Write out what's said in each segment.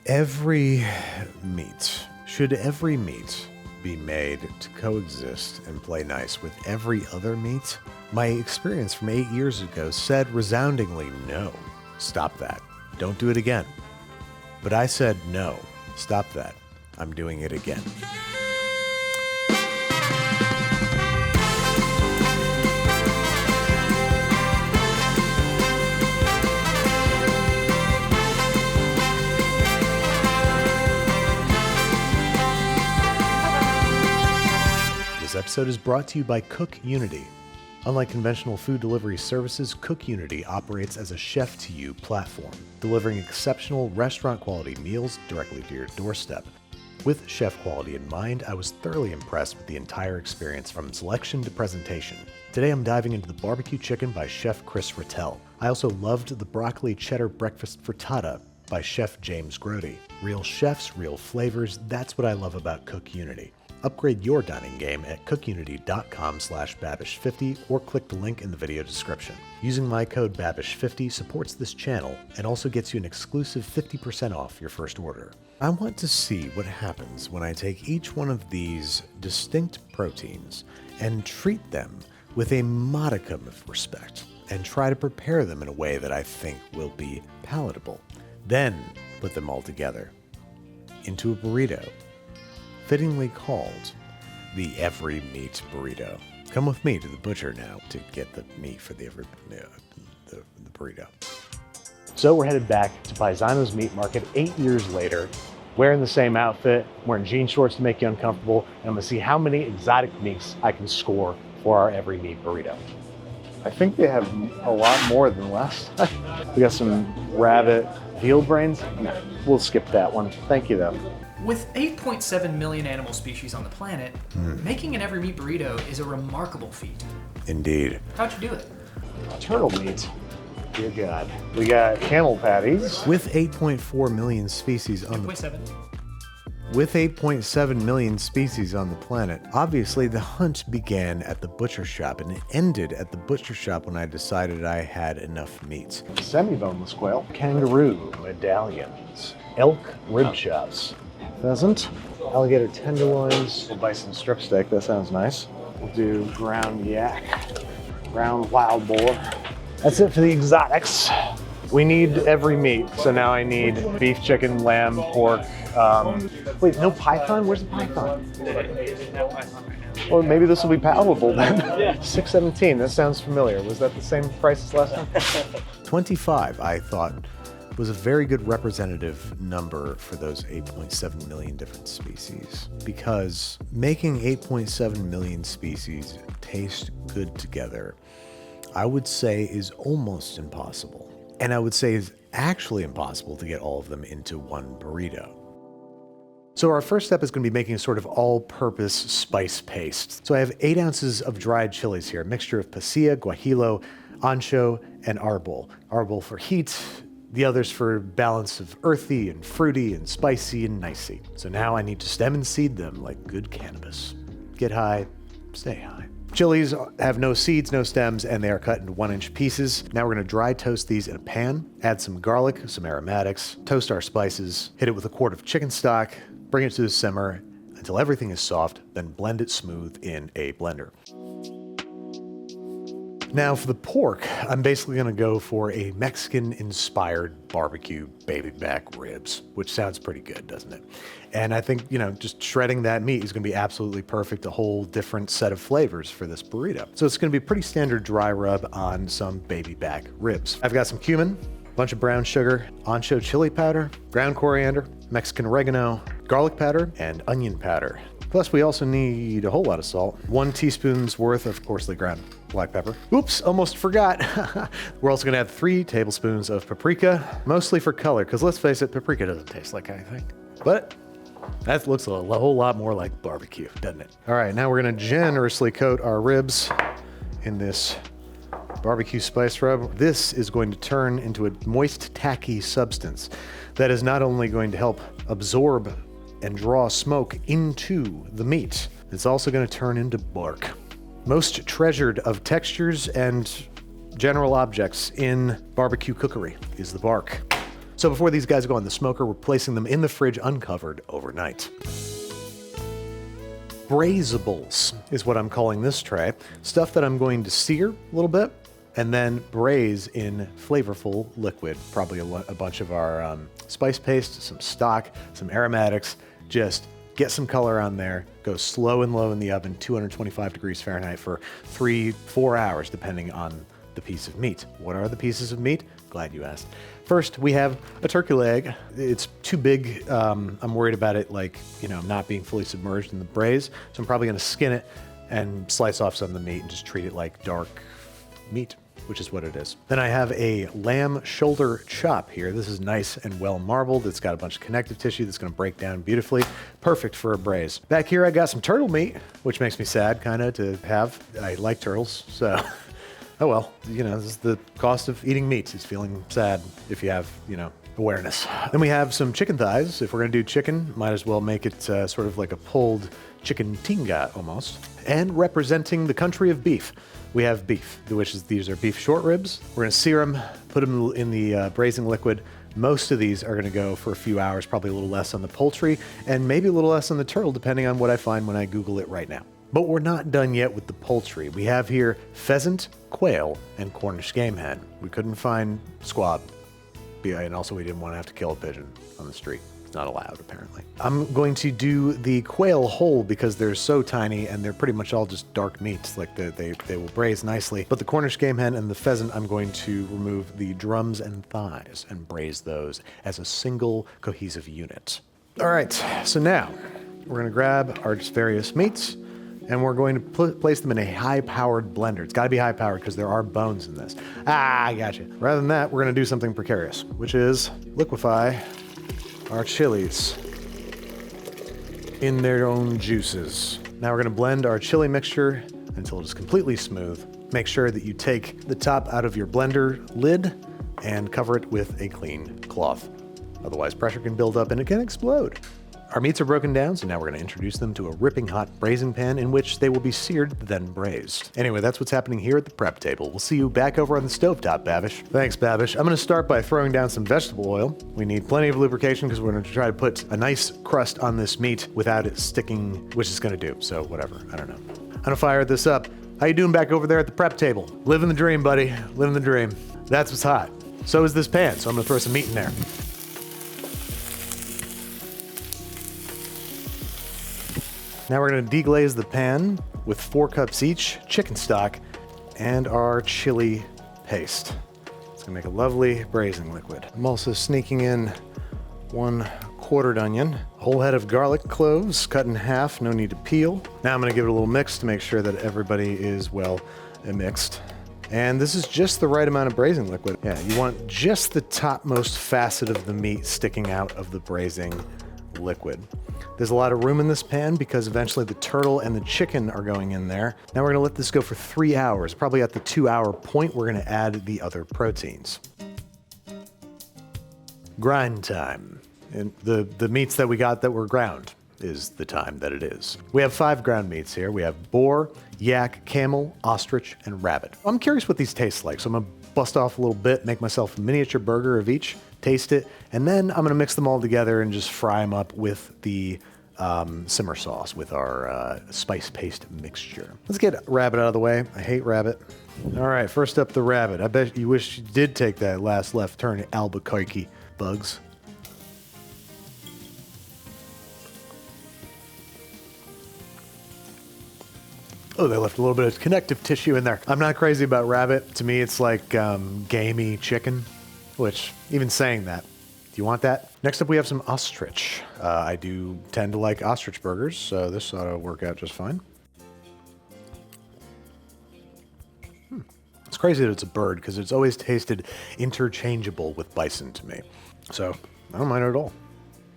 Should every meat be made to coexist and play nice with every other meat? My experience from 8 years ago said resoundingly no. Stop that. Don't do it again. But I said no. Stop that. I'm doing it again. This episode is brought to you by Cook Unity. Unlike conventional food delivery services, Cook Unity operates as a chef-to-you platform, delivering exceptional restaurant-quality meals directly to your doorstep. With chef quality in mind, I was thoroughly impressed with the entire experience from selection to presentation. Today I'm diving into the barbecue chicken by Chef Chris Rattel. I also loved the broccoli cheddar breakfast frittata by Chef James Grody. Real chefs, real flavors, that's what I love about Cook Unity. Upgrade your dining game at cookunity.com/Babish50 or click the link in the video description. Using my code Babish50 supports this channel and also gets you an exclusive 50% off your first order. I want to see what happens when I take each one of these distinct proteins and treat them with a modicum of respect and try to prepare them in a way that I think will be palatable. Then put them all together into a burrito, fittingly called the Every Meat Burrito. Come with me to the butcher now to get the meat for the burrito. So we're headed back to Paisano's Meat Market 8 years later, wearing the same outfit, wearing jean shorts to make you uncomfortable, and I'm gonna see how many exotic meats I can score for our Every Meat Burrito. I think they have a lot more than last time. We got some rabbit veal brains. No, we'll skip that one. Thank you though. With 8.7 million animal species on the planet, making an Every Meat Burrito is a remarkable feat. Indeed. How'd you do it? Turtle meat. Dear God. We got camel patties. With 8.4 million species on the 8.7 million species on the planet, obviously the hunt began at the butcher shop and it ended at the butcher shop when I decided I had enough meat. Semi-boneless quail, kangaroo medallions, elk rib chops, pheasant, alligator tenderloins, bison strip steak, that sounds nice. We'll do ground yak, ground wild boar. That's it for the exotics. We need every meat, so now I need beef, chicken, lamb, pork. Wait, no python? Where's the python? Well, maybe this will be palatable then. Yeah. $6.17, that sounds familiar. Was that the same price as last time? 25, I thought, was a very good representative number for those 8.7 million different species, because making 8.7 million species taste good together, I would say is almost impossible. And I would say is actually impossible to get all of them into one burrito. So our first step is going to be making a sort of all-purpose spice paste. So I have 8 ounces of dried chilies here, a mixture of pasilla, guajillo, ancho, and arbol. Arbol for heat, the others for balance of earthy and fruity and spicy and nicey. So now I need to stem and seed them like good cannabis. Get high, stay high. Chilies have no seeds, no stems, and they are cut into 1-inch pieces. Now we're gonna dry toast these in a pan, add some garlic, some aromatics, toast our spices, hit it with a quart of chicken stock, bring it to a simmer until everything is soft, then blend it smooth in a blender. Now for the pork, I'm basically gonna go for a Mexican-inspired barbecue baby back ribs, which sounds pretty good, doesn't it? And I think, just shredding that meat is gonna be absolutely perfect, a whole different set of flavors for this burrito. So it's gonna be pretty standard dry rub on some baby back ribs. I've got some cumin, a bunch of brown sugar, ancho chili powder, ground coriander, Mexican oregano, garlic powder, and onion powder. Plus, we also need a whole lot of salt. 1 teaspoon's worth of coarsely ground black pepper. Oops, almost forgot. We're also gonna add 3 tablespoons of paprika, mostly for color, because let's face it, paprika doesn't taste like anything. But that looks a whole lot more like barbecue, doesn't it? All right, now we're gonna generously coat our ribs in this barbecue spice rub. This is going to turn into a moist, tacky substance that is not only going to help absorb and draw smoke into the meat, it's also going to turn into bark. Most treasured of textures and general objects in barbecue cookery is the bark. So before these guys go on the smoker, we're placing them in the fridge uncovered overnight. Braisables is what I'm calling this tray. Stuff that I'm going to sear a little bit and then braise in flavorful liquid. Probably a bunch of our spice paste, some stock, some aromatics. Just get some color on there, go slow and low in the oven, 225 degrees Fahrenheit for 3-4 hours, depending on the piece of meat. What are the pieces of meat? Glad you asked. First, we have a turkey leg. It's too big. I'm worried about it, not being fully submerged in the braise. So I'm probably gonna skin it and slice off some of the meat and just treat it like dark meat, which is what it is. Then I have a lamb shoulder chop here. This is nice and well marbled. It's got a bunch of connective tissue that's gonna break down beautifully. Perfect for a braise. Back here, I got some turtle meat, which makes me sad kinda to have. I like turtles, so. Oh well, this is the cost of eating meat, is feeling sad if you have, awareness. Then we have some chicken thighs. If we're gonna do chicken, might as well make it sort of like a pulled chicken tinga almost. And representing the country of beef, we have beef, these are beef short ribs. We're gonna sear them, put them in the braising liquid. Most of these are gonna go for a few hours, probably a little less on the poultry, and maybe a little less on the turtle, depending on what I find when I Google it right now. But we're not done yet with the poultry. We have here pheasant, quail, and Cornish game hen. We couldn't find squab, and also we didn't want to have to kill a pigeon on the street. It's not allowed, apparently. I'm going to do the quail whole because they're so tiny and they're pretty much all just dark meats. Like they will braise nicely. But the Cornish game hen and the pheasant, I'm going to remove the drums and thighs and braise those as a single cohesive unit. All right, so now we're gonna grab our various meats and we're going to place them in a high-powered blender. It's gotta be high-powered because there are bones in this. I gotcha. Rather than that, we're gonna do something precarious, which is liquefy our chilies in their own juices. Now we're gonna blend our chili mixture until it is completely smooth. Make sure that you take the top out of your blender lid and cover it with a clean cloth. Otherwise, pressure can build up and it can explode. Our meats are broken down, so now we're gonna introduce them to a ripping hot braising pan in which they will be seared, then braised. Anyway, that's what's happening here at the prep table. We'll see you back over on the stovetop, Babish. Thanks, Babish. I'm gonna start by throwing down some vegetable oil. We need plenty of lubrication because we're gonna try to put a nice crust on this meat without it sticking, which it's gonna do, so whatever, I don't know. I'm gonna fire this up. How you doing back over there at the prep table? Living the dream, buddy, living the dream. That's what's hot. So is this pan, so I'm gonna throw some meat in there. Now we're gonna deglaze the pan with 4 cups each, chicken stock, and our chili paste. It's gonna make a lovely braising liquid. I'm also sneaking in 1 quartered onion, a whole head of garlic cloves cut in half, no need to peel. Now I'm gonna give it a little mix to make sure that everybody is well mixed. And this is just the right amount of braising liquid. Yeah, you want just the topmost facet of the meat sticking out of the braising liquid. There's a lot of room in this pan because eventually the turtle and the chicken are going in there. Now we're gonna let this go for 3 hours. Probably at the 2-hour point, we're gonna add the other proteins. Grind time. And the meats that we got that were ground is the time that it is. We have 5 ground meats here. We have boar, yak, camel, ostrich, and rabbit. I'm curious what these taste like, so I'm gonna bust off a little bit, make myself a miniature burger of each, taste it, and then I'm gonna mix them all together and just fry them up with the simmer sauce, with our spice paste mixture. Let's get rabbit out of the way. I hate rabbit. All right, first up the rabbit. I bet you wish you did take that last left turn at Albuquerque, Bugs. Oh, they left a little bit of connective tissue in there. I'm not crazy about rabbit. To me, it's like gamey chicken, which, even saying that, do you want that? Next up, we have some ostrich. I do tend to like ostrich burgers, so this ought to work out just fine. It's crazy that it's a bird, because it's always tasted interchangeable with bison to me. So, I don't mind it at all.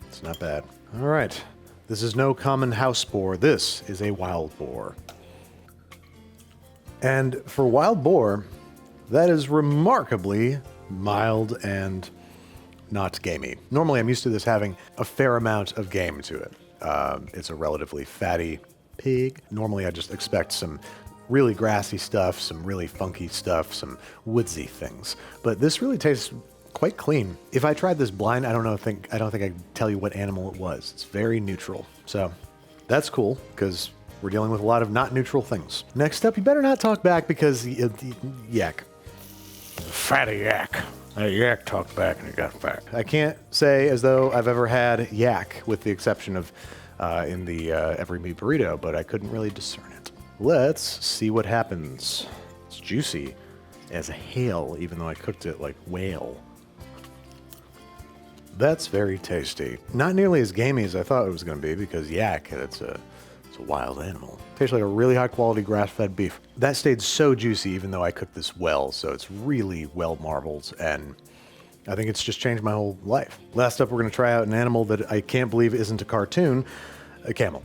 It's not bad. All right, this is no common house boar. This is a wild boar. And for wild boar, that is remarkably mild and not gamey. Normally, I'm used to this having a fair amount of game to it. It's a relatively fatty pig. Normally, I just expect some really grassy stuff, some really funky stuff, some woodsy things. But this really tastes quite clean. If I tried this blind, I don't think I could tell you what animal it was. It's very neutral. So that's cool because we're dealing with a lot of not neutral things. Next up, you better not talk back because yak. Fatty yak. That yak talked back and it got fat. I can't say as though I've ever had yak, with the exception of in the Every Meat Burrito, but I couldn't really discern it. Let's see what happens. It's juicy as a hail, even though I cooked it like whale. That's very tasty. Not nearly as gamey as I thought it was going to be because yak, it's a wild animal. Tastes like a really high quality grass-fed beef. That stayed so juicy even though I cooked this well, so it's really well marbled, and I think it's just changed my whole life. Last up, we're going to try out an animal that I can't believe isn't a cartoon, a camel.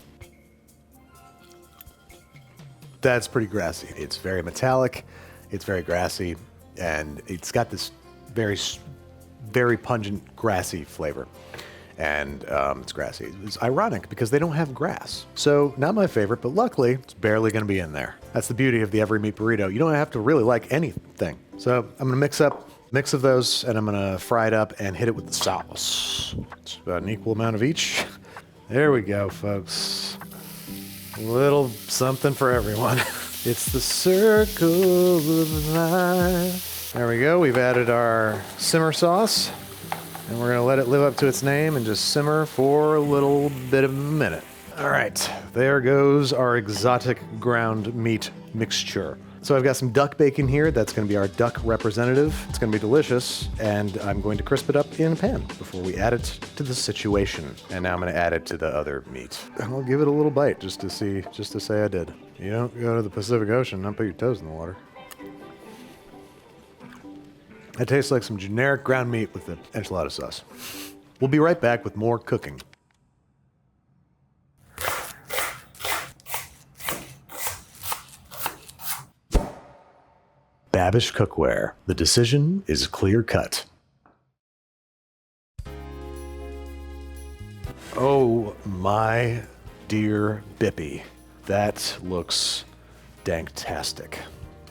That's pretty grassy. It's very metallic, it's very grassy, and it's got this very pungent grassy flavor. And it's grassy. It's ironic because they don't have grass. So not my favorite, but luckily it's barely gonna be in there. That's the beauty of the Every Meat Burrito. You don't have to really like anything. So I'm gonna mix of those, and I'm gonna fry it up and hit it with the sauce. It's about an equal amount of each. There we go, folks. A little something for everyone. It's the circle of life. There we go, we've added our simmer sauce. And we're gonna let it live up to its name and just simmer for a little bit of a minute. All right, there goes our exotic ground meat mixture. So I've got some duck bacon here. That's gonna be our duck representative. It's gonna be delicious, and I'm going to crisp it up in a pan before we add it to the situation. And now I'm gonna add it to the other meat. I'll give it a little bite just to say I did. You don't go to the Pacific Ocean and not put your toes in the water. It tastes like some generic ground meat with the enchilada sauce. We'll be right back with more cooking. Babish Cookware. The decision is clear cut. Oh my dear Bippy. That looks danktastic.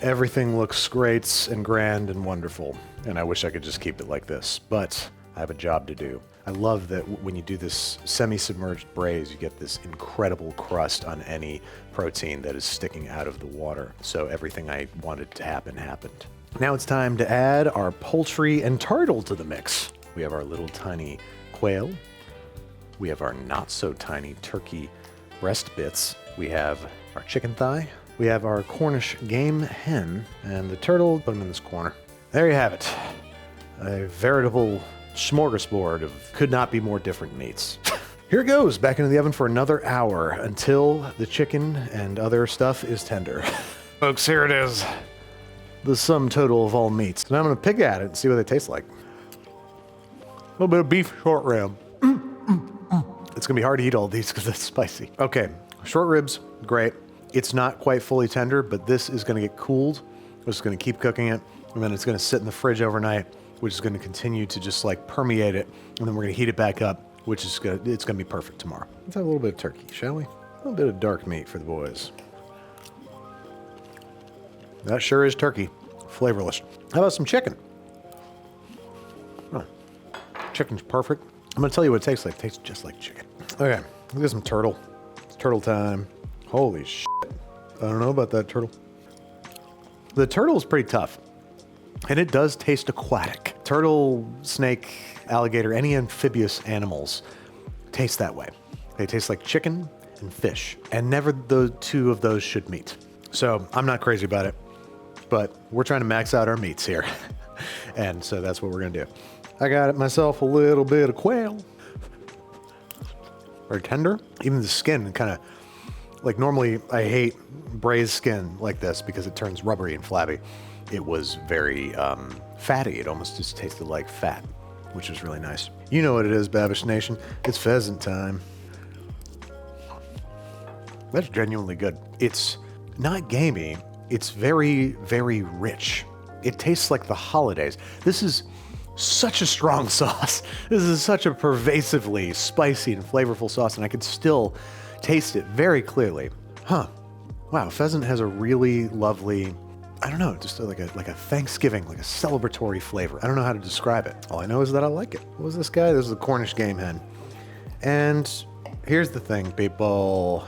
Everything looks great and grand and wonderful, and I wish I could just keep it like this, but I have a job to do. I love that when you do this semi-submerged braise, you get this incredible crust on any protein that is sticking out of the water. So everything I wanted to happen happened. Now it's time to add our poultry and turtle to the mix. We have our little tiny quail. We have our not so tiny turkey breast bits. We have our chicken thigh. We have our Cornish game hen, and the turtle, put them in this corner. There you have it. A veritable smorgasbord of could not be more different meats. Here it goes, back into the oven for another hour until the chicken and other stuff is tender. Folks, here it is. The sum total of all meats. Now I'm gonna pick at it and see what they taste like. A little bit of beef short rib. It's gonna be hard to eat all these because it's spicy. Okay, short ribs, great. It's not quite fully tender, but this is gonna get cooled. We're just gonna keep cooking it, and then it's gonna sit in the fridge overnight, which is gonna continue to just like permeate it, and then we're gonna heat it back up, which is it's gonna be perfect tomorrow. Let's have a little bit of turkey, shall we? A little bit of dark meat for the boys. That sure is turkey, flavorless. How about some chicken? Oh, chicken's perfect. I'm gonna tell you what it tastes like. It tastes just like chicken. Okay, look at some turtle. It's turtle time. Holy shit. I don't know about that turtle. The turtle is pretty tough, and it does taste aquatic. Turtle, snake, alligator, any amphibious animals taste that way. They taste like chicken and fish, and never the two of those should meet. So I'm not crazy about it, but we're trying to max out our meats here. And so that's what we're gonna do. I got myself a little bit of quail. Very tender. Even the skin kind of, like normally I hate braised skin like this because it turns rubbery and flabby. It was very fatty. It almost just tasted like fat, which was really nice. You know what it is, Babish Nation. It's pheasant time. That's genuinely good. It's not gamey. It's very, very rich. It tastes like the holidays. This is such a strong sauce. This is such a pervasively spicy and flavorful sauce, and I could still taste it very clearly. Huh. Wow, pheasant has a really lovely, I don't know, just like a Thanksgiving, like a celebratory flavor. I don't know how to describe it. All I know is that I like it. What was this guy? This is a Cornish game hen. And here's the thing, people.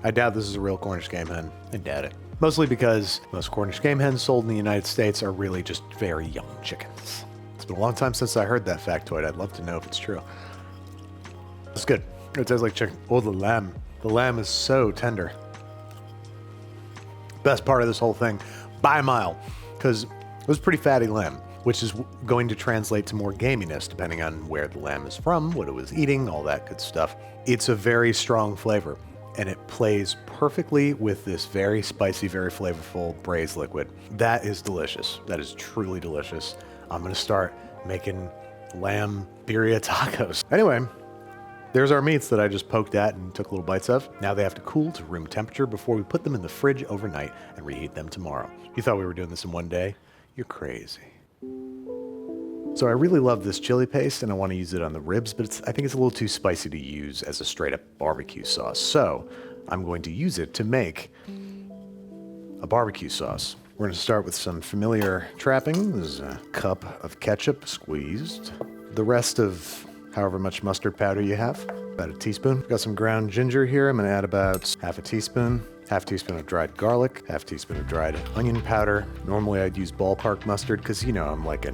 I doubt this is a real Cornish game hen. I doubt it. Mostly because most Cornish game hens sold in the United States are really just very young chickens. It's been a long time since I heard that factoid. I'd love to know if it's true. It's good. It tastes like chicken. Oh, the lamb. The lamb is so tender. Best part of this whole thing, by a mile, because it was pretty fatty lamb, which is going to translate to more gaminess depending on where the lamb is from, what it was eating, all that good stuff. It's a very strong flavor, and it plays perfectly with this very spicy, very flavorful braised liquid. That is delicious. That is truly delicious. I'm gonna start making lamb birria tacos. Anyway, there's our meats that I just poked at and took little bites of. Now they have to cool to room temperature before we put them in the fridge overnight and reheat them tomorrow. You thought we were doing this in one day? You're crazy. So I really love this chili paste and I want to use it on the ribs, but I think it's a little too spicy to use as a straight up barbecue sauce. So I'm going to use it to make a barbecue sauce. We're going to start with some familiar trappings, a cup of ketchup squeezed, the rest of however much mustard powder you have, about a teaspoon. Got some ground ginger here. I'm gonna add about half a teaspoon of dried garlic, half teaspoon of dried onion powder. Normally I'd use ballpark mustard because, you know, I'm like a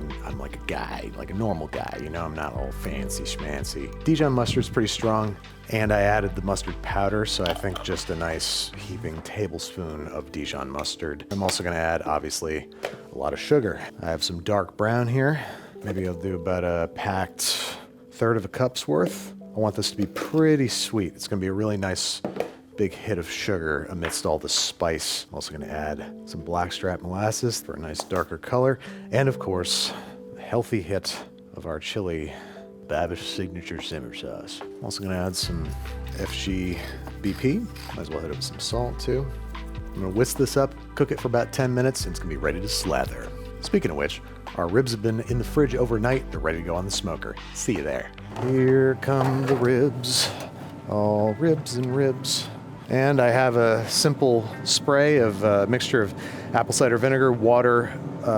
guy, like a normal guy, you know, I'm not all fancy schmancy. Dijon mustard's pretty strong, and I added the mustard powder, so I think just a nice heaping tablespoon of Dijon mustard. I'm also gonna add, obviously, a lot of sugar. I have some dark brown here. Maybe I'll do about a packed third of a cup's worth. I want this to be pretty sweet. It's gonna be a really nice big hit of sugar amidst all the spice. I'm also gonna add some blackstrap molasses for a nice darker color. And of course, a healthy hit of our chili Babish signature simmer sauce. I'm also gonna add some FG BP. Might as well hit it with some salt too. I'm gonna whisk this up, cook it for about 10 minutes, and it's gonna be ready to slather. Speaking of which, our ribs have been in the fridge overnight. They're ready to go on the smoker. See you there. Here come the ribs. All ribs and ribs. And I have a simple spray of a mixture of apple cider vinegar, water,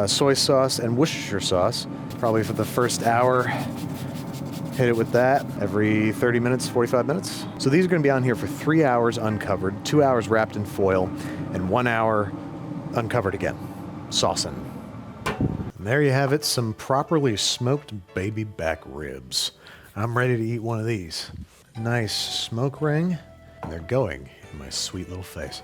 soy sauce, and Worcestershire sauce. Probably for the first hour. Hit it with that every 30 minutes, 45 minutes. So these are going to be on here for 3 hours uncovered, 2 hours wrapped in foil, and 1 hour uncovered again, saucing. And there you have it, some properly smoked baby back ribs. I'm ready to eat one of these. Nice smoke ring, and they're going in my sweet little face.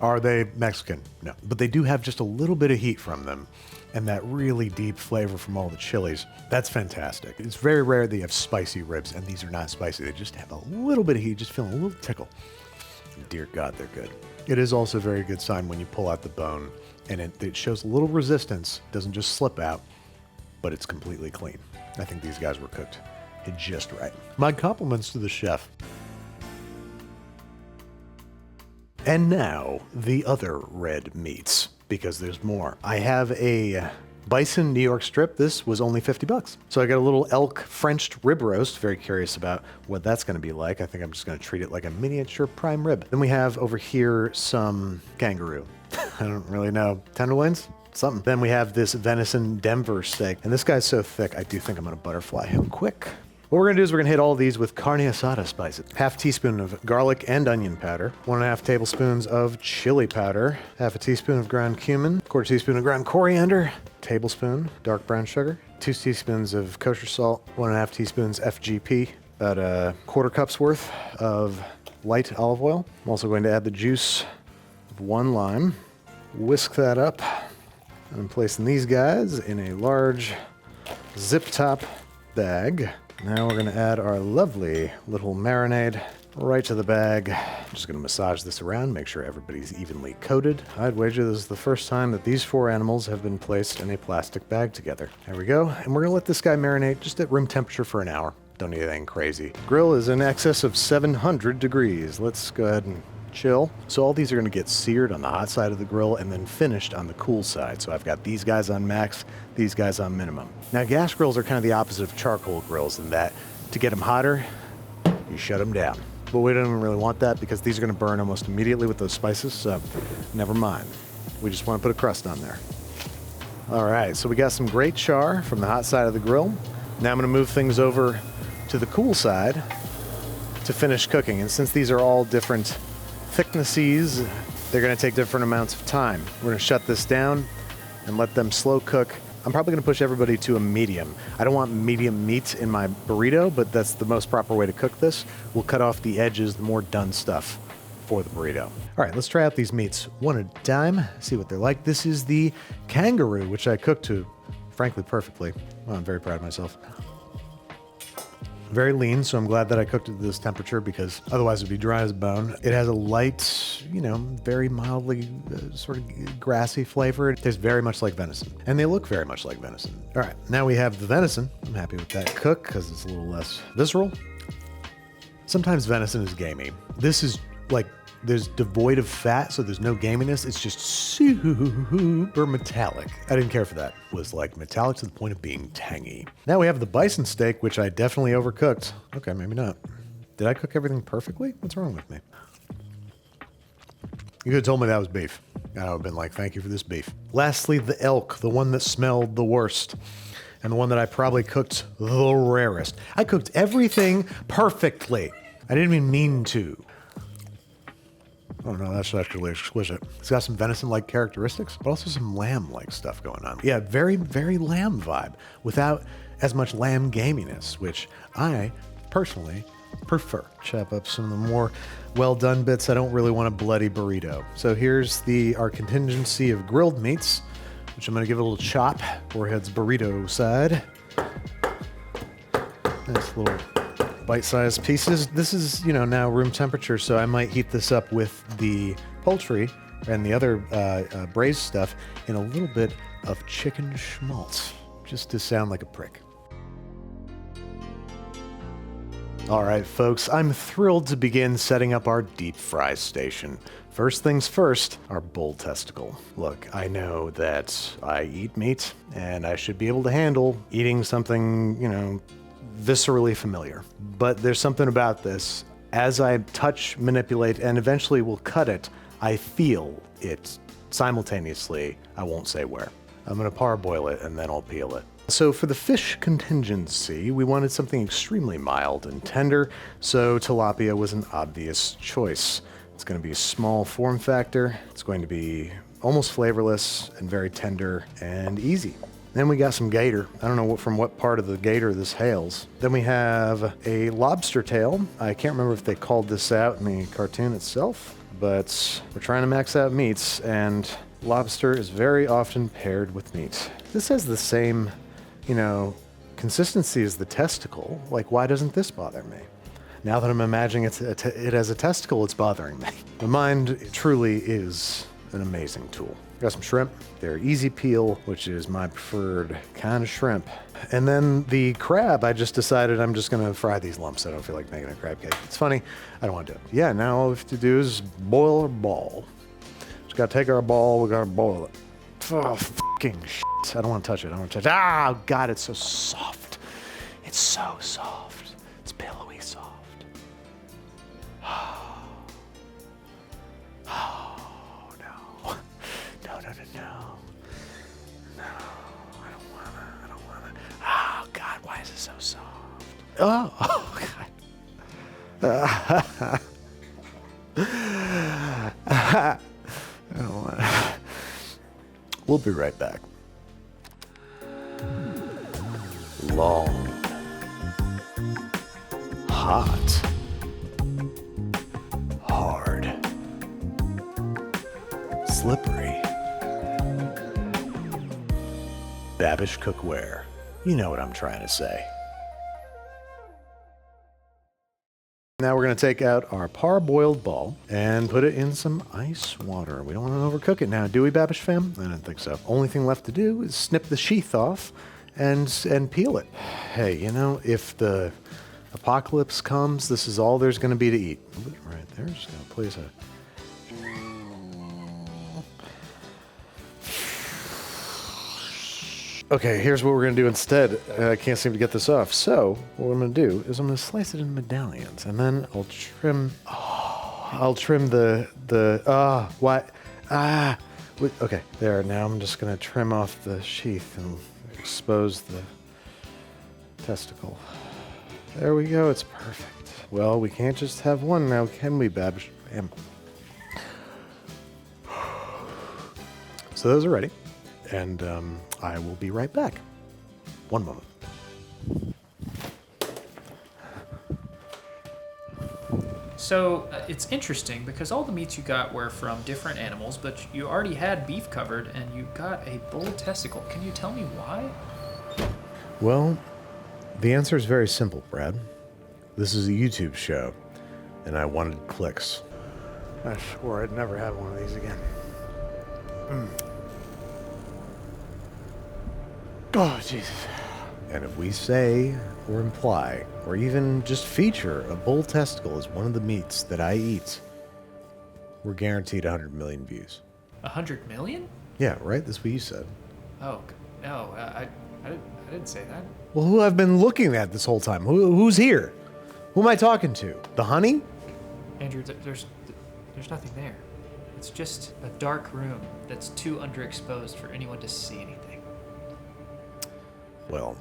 Are they Mexican? No, but they do have just a little bit of heat from them, and that really deep flavor from all the chilies. That's fantastic. It's very rare that you have spicy ribs, and these are not spicy. They just have a little bit of heat, just feeling a little tickle. Dear God, they're good. It is also a very good sign when you pull out the bone and it shows a little resistance, doesn't just slip out, but it's completely clean. I think these guys were cooked just right. My compliments to the chef. And now, the other red meats, because there's more. I have a bison New York strip. This was only $50. So I got a little elk Frenched rib roast. Very curious about what that's going to be like. I think I'm just going to treat it like a miniature prime rib. Then we have over here some kangaroo. I don't really know. Tenderloins? Something. Then we have this venison Denver steak. And this guy's so thick, I do think I'm going to butterfly him quick. What we're going to do is we're going to hit all of these with carne asada spices. Half teaspoon of garlic and onion powder, 1.5 tablespoons of chili powder, half a teaspoon of ground cumin, quarter teaspoon of ground coriander, tablespoon dark brown sugar, 2 teaspoons of kosher salt, 1.5 teaspoons FGP, about a quarter cup's worth of light olive oil. I'm also going to add the juice of 1 lime, whisk that up, and I'm placing these guys in a large zip top bag. Now we're going to add our lovely little marinade right to the bag. I'm just going to massage this around, make sure everybody's evenly coated. I'd wager this is the first time that these 4 animals have been placed in a plastic bag together. There we go. And we're going to let this guy marinate just at room temperature for an hour. Don't need anything crazy. Grill is in excess of 700 degrees. Let's go ahead and chill. So all these are going to get seared on the hot side of the grill and then finished on the cool side. So I've got these guys on max, these guys on minimum. Now gas grills are kind of the opposite of charcoal grills in that to get them hotter, you shut them down. but we don't even really want that because these are gonna burn almost immediately with those spices, so never mind. We just wanna put a crust on there. All right, so we got some great char from the hot side of the grill. Now I'm gonna move things over to the cool side to finish cooking. And since these are all different thicknesses, they're gonna take different amounts of time. We're gonna shut this down and let them slow cook. I'm probably gonna push everybody to a medium. I don't want medium meat in my burrito, but that's the most proper way to cook this. We'll cut off the edges, the more done stuff for the burrito. All right, let's try out these meats one at a time, see what they're like. This is the kangaroo, which I cooked to, frankly, perfectly. Well, I'm very proud of myself. Very lean, so I'm glad that I cooked it at this temperature because otherwise it'd be dry as a bone. It has a light, very mildly sort of grassy flavor. It tastes very much like venison, and they look very much like venison. All right, now we have the venison. I'm happy with that cook because it's a little less visceral. Sometimes venison is gamey. This is like, there's devoid of fat, so there's no gaminess. It's just super metallic. I didn't care for that. It was like metallic to the point of being tangy. Now we have the bison steak, which I definitely overcooked. Okay, maybe not. Did I cook everything perfectly? What's wrong with me? You could have told me that was beef. And I would have been like, thank you for this beef. Lastly, the elk, the one that smelled the worst. And the one that I probably cooked the rarest. I cooked everything perfectly. I didn't even mean to. Oh no, that's actually exquisite. It's got some venison-like characteristics, but also some lamb-like stuff going on. Yeah, very, very lamb vibe, without as much lamb gaminess, which I personally prefer. Chop up some of the more well-done bits. I don't really want a bloody burrito. So here's our contingency of grilled meats, which I'm gonna give it a little chop. Warhead's burrito side. Nice little bite-sized pieces. This is, now room temperature, so I might heat this up with the poultry and the other braised stuff in a little bit of chicken schmaltz, just to sound like a prick. All right, folks, I'm thrilled to begin setting up our deep fry station. First things first, our bull testicle. Look, I know that I eat meat, and I should be able to handle eating something, viscerally familiar. But there's something about this. As I touch, manipulate, and eventually will cut it, I feel it simultaneously. I won't say where. I'm gonna parboil it and then I'll peel it. So for the fish contingency, we wanted something extremely mild and tender, so tilapia was an obvious choice. It's gonna be a small form factor. It's going to be almost flavorless and very tender and easy. Then we got some gator. I don't know from what part of the gator this hails. Then we have a lobster tail. I can't remember if they called this out in the cartoon itself, but we're trying to max out meats, and lobster is very often paired with meat. This has the same, consistency as the testicle. Like, why doesn't this bother me? Now that I'm imagining it as a testicle, it's bothering me. The mind truly is an amazing tool. Got some shrimp. They're easy peel, which is my preferred kind of shrimp. And then the crab, I just decided I'm just gonna fry these lumps. I don't feel like making a crab cake. It's funny, I don't want to do it. Yeah, now all we have to do is boil our ball. Just gotta take our ball, we gotta boil it. Oh, fucking shit. I don't wanna touch it, Ah, God, it's so soft. It's so soft. It's pillowy soft. Why is it so soft? Oh God. I don't want to. We'll be right back. Long. Hot. Hard. Slippery. Babish cookware. You know what I'm trying to say. Now we're going to take out our parboiled ball and put it in some ice water. We don't want to overcook it now, do we, Babish fam? I don't think so. Only thing left to do is snip the sheath off and peel it. Hey, if the apocalypse comes, this is all there's going to be to eat. Right there, just going to place a... Okay, here's what we're gonna do instead. I can't seem to get this off. So what I'm gonna do is I'm gonna slice it in medallions, and then I'll trim. Oh, I'll trim okay, there. Now I'm just gonna trim off the sheath and expose the testicle. There we go. It's perfect. Well, we can't just have one now, can we, Babish? Bam. So those are ready, and I will be right back. One moment. So it's interesting because all the meats you got were from different animals, but you already had beef covered and you got a bull testicle. Can you tell me why? Well, the answer is very simple, Brad. This is a YouTube show, and I wanted clicks. I swore I'd never have one of these again. Oh, Jesus. And if we say or imply or even just feature a bull testicle as one of the meats that I eat, we're guaranteed 100 million views. 100 million? Yeah, right? That's what you said. Oh, no, I didn't say that. Well, who I've been looking at this whole time? Who's here? Who am I talking to? The honey? Andrew, there's nothing there. It's just a dark room that's too underexposed for anyone to see anything. Well,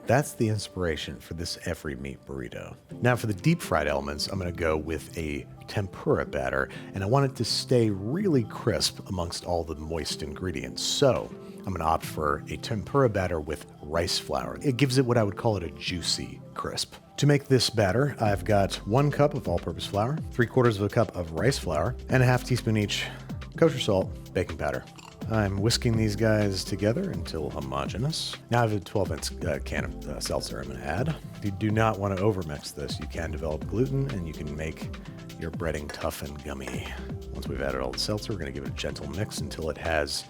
that's the inspiration for this Every Meat Burrito. Now for the deep fried elements, I'm gonna go with a tempura batter, and I want it to stay really crisp amongst all the moist ingredients. So I'm gonna opt for a tempura batter with rice flour. It gives it what I would call it a juicy crisp. To make this batter, I've got 1 cup of all-purpose flour, 3/4 of a cup of rice flour, and a 1/2 teaspoon each kosher salt, baking powder. I'm whisking these guys together until homogeneous. Now I have a 12-ounce can of seltzer I'm going to add. If you do not want to overmix this, you can develop gluten and you can make your breading tough and gummy. Once we've added all the seltzer, we're going to give it a gentle mix until it has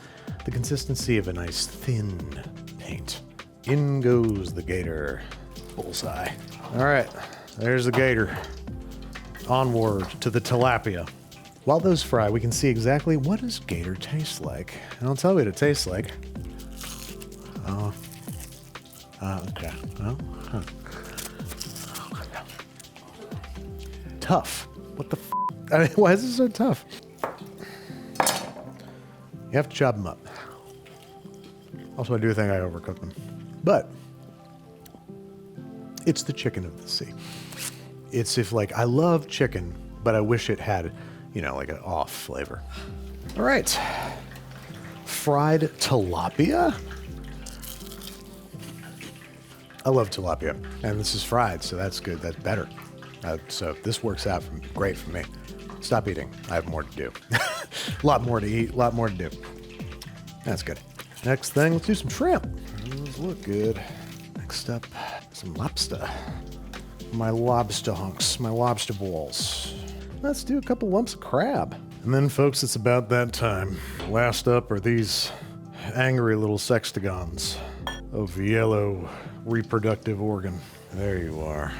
the consistency of a nice thin paint. In goes the gator. Bullseye. All right, there's the gator. Onward to the tilapia. While those fry, we can see exactly what does gator taste like. And I'll tell you what it tastes like. Okay. Tough. What the I mean, why is it so tough? You have to chop them up. Also, I do think I overcooked them. But it's the chicken of the sea. It's if, like, I love chicken, but I wish it had, you know, like an off flavor. All right. Fried tilapia. I love tilapia, and this is fried, so that's good. That's better. So this works out great for me. Stop eating. I have more to do. A lot more to eat, a lot more to do. That's good. Next thing, let's do some shrimp. Those look good. Next up, some lobster. My lobster hunks, my lobster balls. Let's do a couple lumps of crab. And then, folks, it's about that time. Last up are these angry little sextagons of yellow reproductive organ. There you are.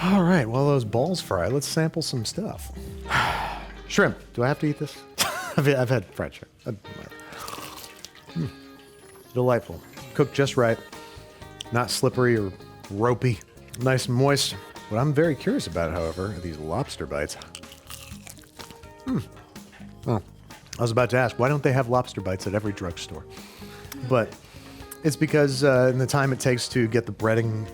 All right, while those balls fry, let's sample some stuff. Shrimp. Do I have to eat this? I've had fried shrimp. Delightful. Cooked just right. Not slippery or ropey. Nice and moist. What I'm very curious about, however, are these lobster bites. Oh, I was about to ask, why don't they have lobster bites at every drugstore? But it's because in the time it takes to get the breading,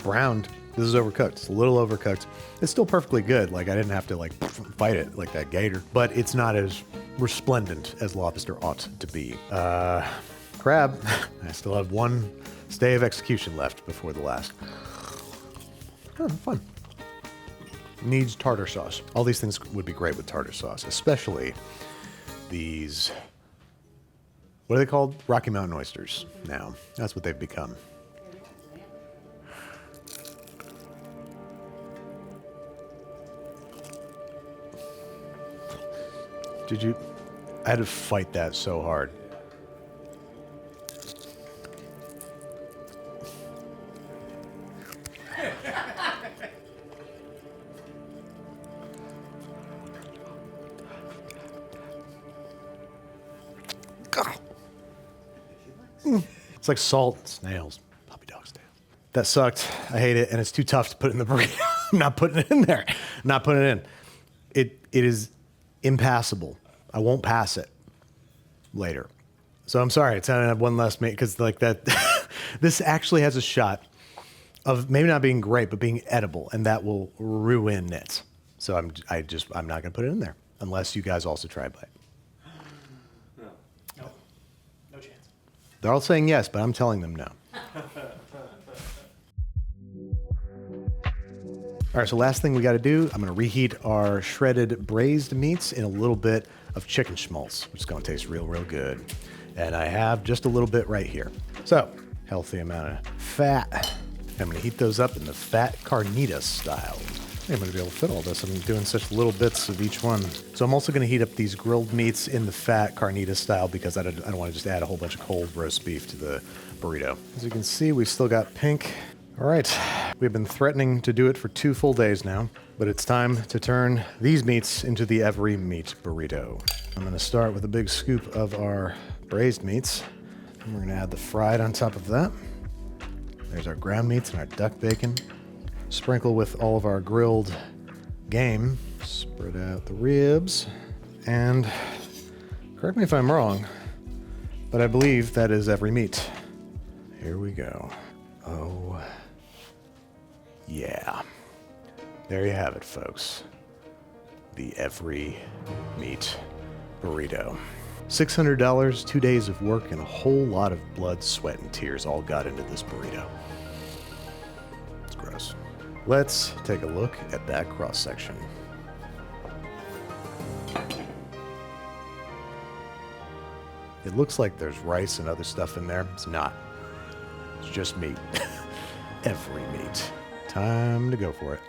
browned, this is overcooked. It's a little overcooked. It's still perfectly good. Like, I didn't have to, fight it like that gator. But it's not as resplendent as lobster ought to be. Crab. I still have one stay of execution left before the last. Oh, fun. Needs tartar sauce. All these things would be great with tartar sauce, especially these, what are they called? Rocky Mountain oysters now. That's what they've become. I had to fight that so hard. It's like salt, snails, puppy dog snails. That sucked. I hate it, and it's too tough to put in the burrito. I'm not putting it in there. Not putting it in. It is impassable. I won't pass it later. So I'm sorry. It's gonna have one less mate because like that. This actually has a shot of maybe not being great, but being edible, and that will ruin it. So I'm not gonna put it in there unless you guys also try a bite. No. No chance. They're all saying yes, but I'm telling them no. All right, so last thing we got to do, I'm going to reheat our shredded braised meats in a little bit of chicken schmaltz, which is going to taste real, real good. And I have just a little bit right here. So, healthy amount of fat. I'm going to heat those up in the fat carnitas style. I think I'm going to be able to fit all this. I'm doing such little bits of each one. So I'm also going to heat up these grilled meats in the fat carnitas style because I don't want to just add a whole bunch of cold roast beef to the burrito. As you can see, we've still got pink. All right, we've been threatening to do it for 2 full days now, but it's time to turn these meats into the Every Meat Burrito. I'm going to start with a big scoop of our braised meats, and we're going to add the fried on top of that. There's our ground meats and our duck bacon. Sprinkle with all of our grilled game. Spread out the ribs, and correct me if I'm wrong, but I believe that is every meat. Here we go. Oh, yeah. There you have it, folks. The Every Meat Burrito. $600, 2 days of work, and a whole lot of blood, sweat, and tears all got into this burrito. It's gross. Let's take a look at that cross-section. It looks like there's rice and other stuff in there. It's not. It's just meat. Every meat. Time to go for it.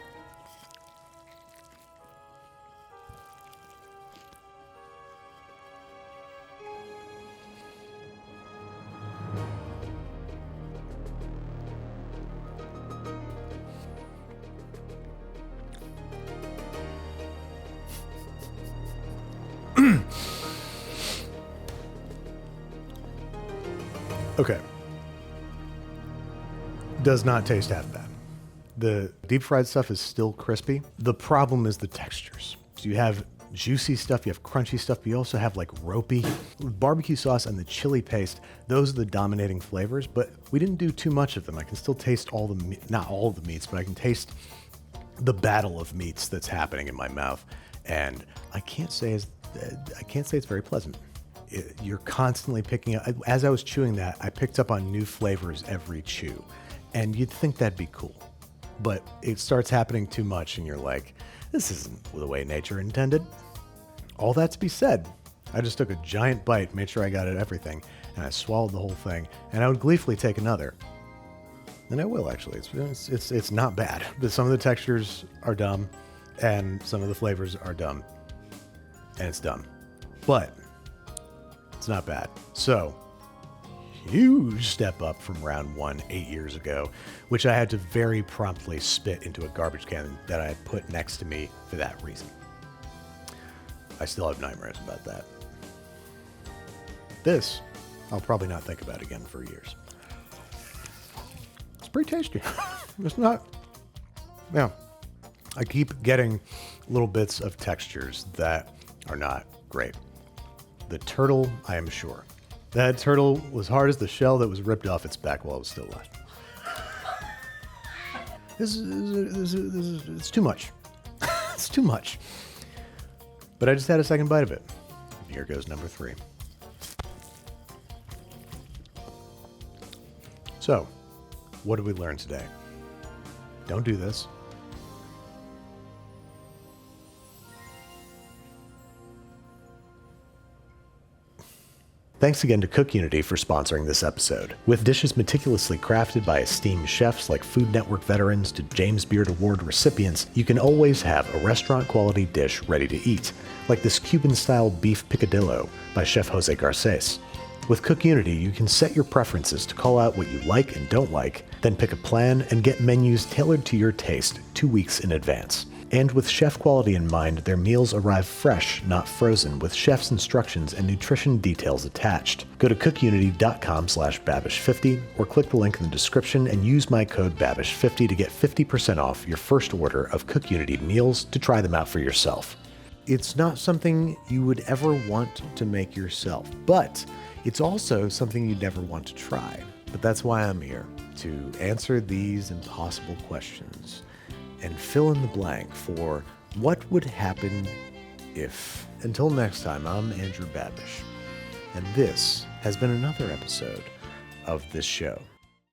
Okay. Does not taste half bad. The deep fried stuff is still crispy. The problem is the textures. So you have juicy stuff, you have crunchy stuff, but you also have like ropey. Barbecue sauce and the chili paste, those are the dominating flavors, but we didn't do too much of them. I can still taste all the, not all of the meats, but I can taste the battle of meats that's happening in my mouth. And I can't say it's very pleasant. You're constantly picking up, as I was chewing that, I picked up on new flavors every chew. And you'd think that'd be cool, but it starts happening too much and you're like, this isn't the way nature intended. All that to be said, I just took a giant bite, made sure I got at everything, and I swallowed the whole thing, and I would gleefully take another. And I will actually, it's not bad. But some of the textures are dumb and some of the flavors are dumb and it's dumb, but it's not bad. So, huge step up from round 1 8 years ago, which I had to very promptly spit into a garbage can that I put next to me for that reason. I still have nightmares about that. This, I'll probably not think about again for years. It's pretty tasty. It's not, yeah. I keep getting little bits of textures that are not great. The turtle, I am sure. That turtle was hard as the shell that was ripped off its back while it was still alive. It's too much. It's too much. But I just had a second bite of it. Here goes number 3. So, what did we learn today? Don't do this. Thanks again to CookUnity for sponsoring this episode. With dishes meticulously crafted by esteemed chefs like Food Network veterans to James Beard Award recipients, you can always have a restaurant-quality dish ready to eat, like this Cuban-style beef picadillo by Chef Jose Garces. With CookUnity, you can set your preferences to call out what you like and don't like, then pick a plan and get menus tailored to your taste 2 weeks in advance. And with chef quality in mind, their meals arrive fresh, not frozen, with chef's instructions and nutrition details attached. Go to cookunity.com/Babish50 or click the link in the description and use my code Babish50 to get 50% off your first order of Cook Unity meals to try them out for yourself. It's not something you would ever want to make yourself, but it's also something you'd never want to try. But that's why I'm here, to answer these impossible questions and fill in the blank for what would happen if. Until next time, I'm Andrew Babish, and this has been another episode of this show.